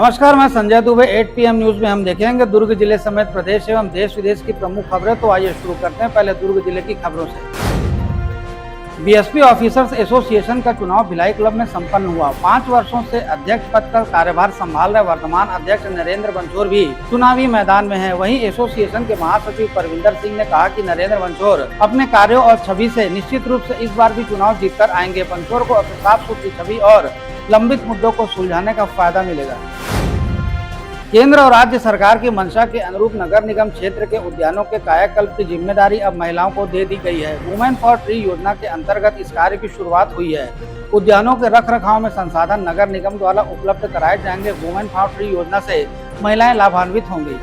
नमस्कार, मैं Sanjay Dubey. 8 PM news में हम देखेंगे दुर्ग जिले समेत प्रदेश एवं देश विदेश की प्रमुख खबरें। तो आइए शुरू करते हैं पहले दुर्ग जिले की खबरों से। बीएसपी ऑफिसर्स एसोसिएशन का चुनाव भिलाई क्लब में संपन्न हुआ। 5 वर्षों से अध्यक्ष पद का कार्यभार संभाल रहे वर्तमान अध्यक्ष नरेंद्र बंछोर भी चुनावी मैदान में हैं। वहीं एसोसिएशन के महासचिव परविंदर सिंह ने कहा कि नरेंद्र बंछोर अपने कार्यों और छवि से निश्चित रूप से इस बार भी चुनाव जीतकर आएंगे। बंछोर को अपनी साफ सुथरी छवि और लंबित मुद्दों को सुलझाने का फायदा मिलेगा। केंद्र और राज्य सरकार की मंशा के अनुरूप नगर निगम क्षेत्र के उद्यानों के कायाकल्प की जिम्मेदारी अब महिलाओं को दे दी गई है। वुमेन फॉर ट्री योजना के अंतर्गत इस कार्य की शुरुआत हुई है। उद्यानों के रखरखाव में संसाधन नगर निगम द्वारा उपलब्ध कराए जाएंगे। वुमेन फॉर ट्री योजना से महिलाएं लाभान्वित होंगी।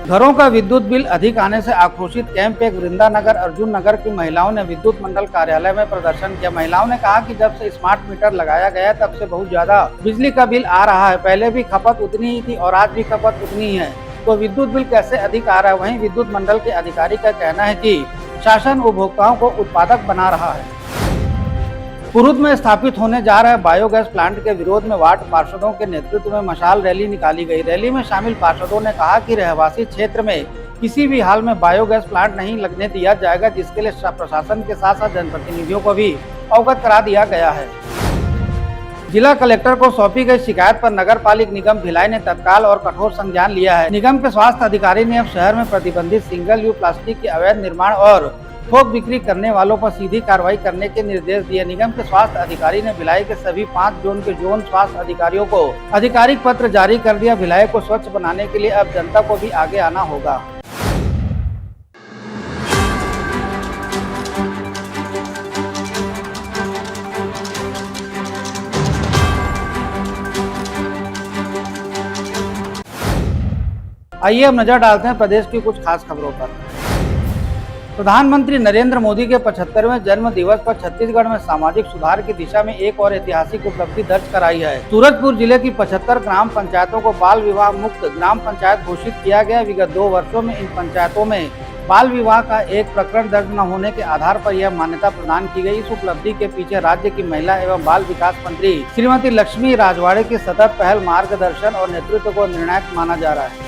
घरों का विद्युत बिल अधिक आने से आक्रोशित कैंप एक वृंदानगर अर्जुन नगर की महिलाओं ने विद्युत मंडल कार्यालय में प्रदर्शन किया। महिलाओं ने कहा कि जब से स्मार्ट मीटर लगाया गया तब से बहुत ज्यादा बिजली का बिल आ रहा है। पहले भी खपत उतनी ही थी और आज भी खपत उतनी ही है, तो विद्युत बिल कैसे अधिक आ रहा है। वहीं विद्युत मंडल के अधिकारी का कहना है कि शासन उपभोक्ताओं को उत्पादक बना रहा है। कुरुद में स्थापित होने जा रहे बायोगैस प्लांट के विरोध में वार्ड पार्षदों के नेतृत्व में मशाल रैली निकाली गई। रैली में शामिल पार्षदों ने कहा कि रहवासी क्षेत्र में किसी भी हाल में बायोगैस प्लांट नहीं लगने दिया जाएगा, जिसके लिए प्रशासन के साथ साथ जनप्रतिनिधियों को भी अवगत करा दिया गया है। जिला कलेक्टर को सौंपी गई शिकायत पर नगर पालिक निगम भिलाई ने तत्काल और कठोर संज्ञान लिया है। निगम के स्वास्थ्य अधिकारी ने अब शहर में प्रतिबंधित सिंगल यूज प्लास्टिक के अवैध निर्माण और थोक बिक्री करने वालों पर सीधी कार्रवाई करने के निर्देश दिए। निगम के स्वास्थ्य अधिकारी ने भिलाई के सभी 5 जोन के जोन स्वास्थ्य अधिकारियों को आधिकारिक पत्र जारी कर दिया। भिलाई को स्वच्छ बनाने के लिए अब जनता को भी आगे आना होगा। आइए अब नजर डालते हैं प्रदेश की कुछ खास खबरों पर। प्रधानमंत्री नरेंद्र मोदी के 75वें जन्म दिवस पर छत्तीसगढ़ में सामाजिक सुधार की दिशा में एक और ऐतिहासिक उपलब्धि दर्ज कराई है। सूरजपुर जिले की 75 ग्राम पंचायतों को बाल विवाह मुक्त ग्राम पंचायत घोषित किया गया। विगत 2 वर्षों में इन पंचायतों में बाल विवाह का एक प्रकरण दर्ज न होने के आधार पर यह मान्यता प्रदान की गई। इस उपलब्धि के पीछे राज्य की महिला एवं बाल विकास मंत्री श्रीमती लक्ष्मी राजवाड़े की सतत पहल, मार्गदर्शन और नेतृत्व को निर्णायक माना जा रहा है।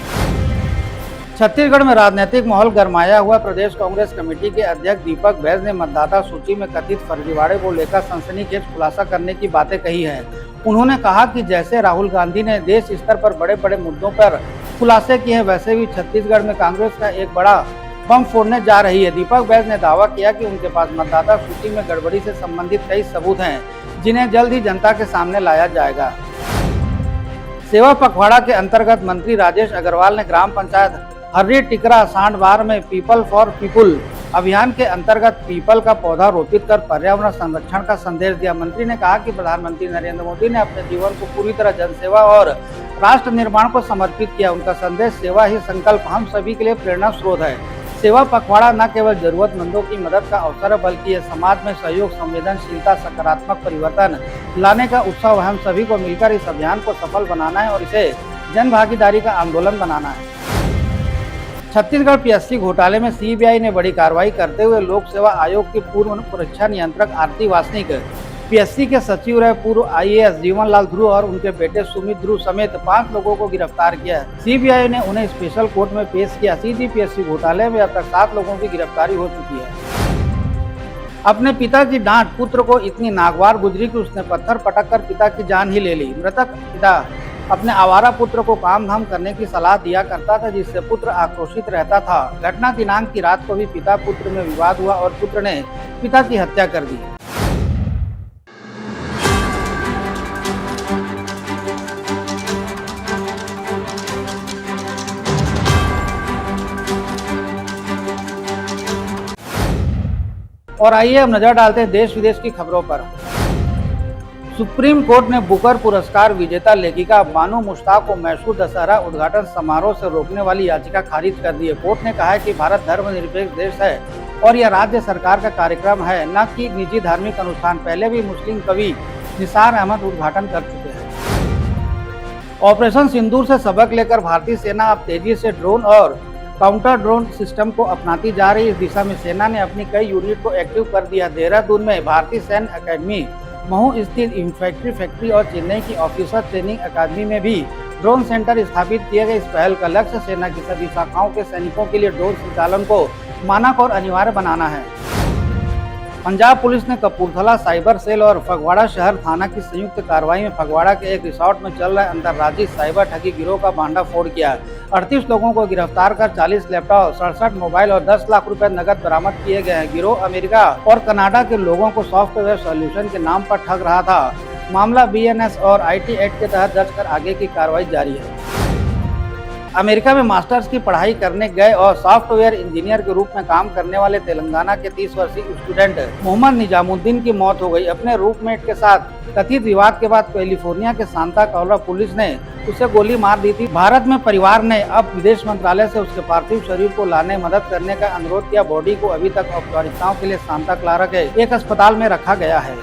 छत्तीसगढ़ में राजनीतिक माहौल गरमाया हुआ। प्रदेश कांग्रेस कमेटी के अध्यक्ष दीपक बैज ने मतदाता सूची में कथित फर्जीवाड़े को लेकर सनसनीखेज खुलासा करने की बातें कही है। उन्होंने कहा कि जैसे राहुल गांधी ने देश स्तर पर बड़े बड़े मुद्दों पर खुलासे किए हैं, वैसे भी छत्तीसगढ़ में कांग्रेस का एक बड़ा बम फोड़ने जा रही है। दीपक बैज ने दावा किया कि उनके पास मतदाता सूची में गड़बड़ी से संबंधित कई सबूत हैं, जिन्हें जल्द ही जनता के सामने लाया जाएगा। सेवा पखवाड़ा के अंतर्गत मंत्री राजेश अग्रवाल ने ग्राम पंचायत हर्री टिकरा सांडबार में पीपल फॉर पीपुल अभियान के अंतर्गत पीपल का पौधा रोपित कर पर्यावरण संरक्षण का संदेश दिया। मंत्री ने कहा कि प्रधानमंत्री नरेंद्र मोदी ने अपने जीवन को पूरी तरह जनसेवा और राष्ट्र निर्माण को समर्पित किया। उनका संदेश सेवा ही संकल्प हम सभी के लिए प्रेरणा स्रोत है। सेवा पखवाड़ा न केवल जरूरतमंदों की मदद का अवसर है, बल्कि ये समाज में सहयोग, संवेदनशीलता, सकारात्मक परिवर्तन लाने का उत्सव है। हम सभी को मिलकर इस अभियान को सफल बनाना है और इसे जन भागीदारी का आंदोलन बनाना है। छत्तीसगढ़ पीएससी घोटाले में सीबीआई ने बड़ी कार्रवाई करते हुए लोक सेवा आयोग की पूर्व परीक्षा नियंत्रक आरती वासनिक, पीएससी के सचिव रहे पूर्व आईएएस जीवनलाल ध्रुव और उनके बेटे सुमित ध्रुव समेत 5 लोगों को गिरफ्तार किया। सीबीआई ने उन्हें स्पेशल कोर्ट में पेश किया। सीबीपीएससी घोटाले में अब तक 7 लोगों की गिरफ्तारी हो चुकी है। अपने पिता की डांट पुत्र को इतनी नागवार गुजरी कि उसने पत्थर पटक कर पिता की जान ही ले ली। मृतक पिता अपने आवारा पुत्र को काम धाम करने की सलाह दिया करता था, जिससे पुत्र आक्रोशित रहता था। घटना दिनांक की रात को भी पिता पुत्र में विवाद हुआ और पुत्र ने पिता की हत्या कर दी। और आइए अब नजर डालते हैं देश विदेश की खबरों पर। सुप्रीम कोर्ट ने बुकर पुरस्कार विजेता लेखिका बानो मुश्ताक को मैसूर दशहरा उद्घाटन समारोह से रोकने वाली याचिका खारिज कर दी है। कोर्ट ने कहा है कि भारत धर्मनिरपेक्ष देश है और यह राज्य सरकार का कार्यक्रम है, न कि निजी धार्मिक अनुष्ठान। पहले भी मुस्लिम कवि निसार अहमद उद्घाटन कर चुके हैं। ऑपरेशन सिंदूर से सबक लेकर भारतीय सेना अब तेजी से ड्रोन और काउंटर ड्रोन सिस्टम को अपनाती जा रही। इस दिशा में सेना ने अपनी कई यूनिट को एक्टिव कर दिया। देहरादून में भारतीय सैन्य अकेडमी महू स्थित इन्फैंट्री फैक्ट्री और चेन्नई की ऑफिसर ट्रेनिंग अकादमी में भी ड्रोन सेंटर स्थापित किए गए। इस पहल का लक्ष्य सेना की सभी शाखाओं के सैनिकों के लिए ड्रोन संचालन को मानक और अनिवार्य बनाना है। पंजाब पुलिस ने कपूरथला साइबर सेल और फगवाड़ा शहर थाना की संयुक्त कार्रवाई में फगवाड़ा के एक रिसोर्ट में चल रहे अंतर्राज्यीय साइबर ठगी गिरोह का भांडाफोड़ किया। 38 लोगों को गिरफ्तार कर 40 लैपटॉप, 67 मोबाइल और 10 लाख रुपए नकद बरामद किए गए हैं। गिरोह अमेरिका और कनाडा के लोगों को सॉफ्टवेयर सॉल्यूशन के नाम पर ठग रहा था। मामला BNS और IT एक्ट के तहत दर्ज कर आगे की कार्रवाई जारी है। अमेरिका में मास्टर्स की पढ़ाई करने गए और सॉफ्टवेयर इंजीनियर के रूप में काम करने वाले तेलंगाना के 30 वर्षीय स्टूडेंट मोहम्मद निजामुद्दीन की मौत हो गई। अपने रूममेट के साथ कथित विवाद के बाद कैलिफोर्निया के सांता क्लारा पुलिस ने उसे गोली मार दी थी। भारत में परिवार ने अब विदेश मंत्रालय से उसके पार्थिव शरीर को लाने मदद करने का अनुरोध किया। बॉडी को अभी तक औपचारिकताओं के लिए सांता क्लारा के एक अस्पताल में रखा गया है।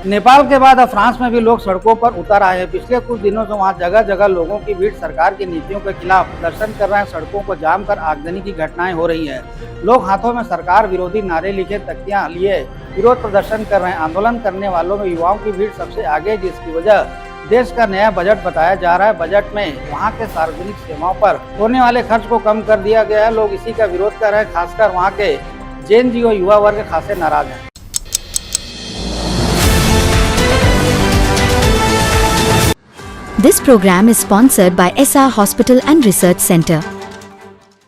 नेपाल के बाद अब फ्रांस में भी लोग सड़कों पर उतर आए हैं। पिछले कुछ दिनों से वहां जगह जगह लोगों की भीड़ सरकार की नीतियों के खिलाफ प्रदर्शन कर रहे हैं। सड़कों को जाम कर आगजनी की घटनाएं हो रही हैं। लोग हाथों में सरकार विरोधी नारे लिखे तख्तियां लिए विरोध प्रदर्शन कर रहे हैं। आंदोलन करने वालों में युवाओं की भीड़ सबसे आगे है, जिसकी वजह देश का नया बजट बताया जा रहा है। बजट में वहाँ के सार्वजनिक सेवाओं पर होने वाले खर्च को कम कर दिया गया है। लोग इसी का विरोध कर रहे हैं। खासकर वहाँ के जेन जी और युवा वर्ग खासे नाराज है। This program is sponsored by SR Hospital and Research Center.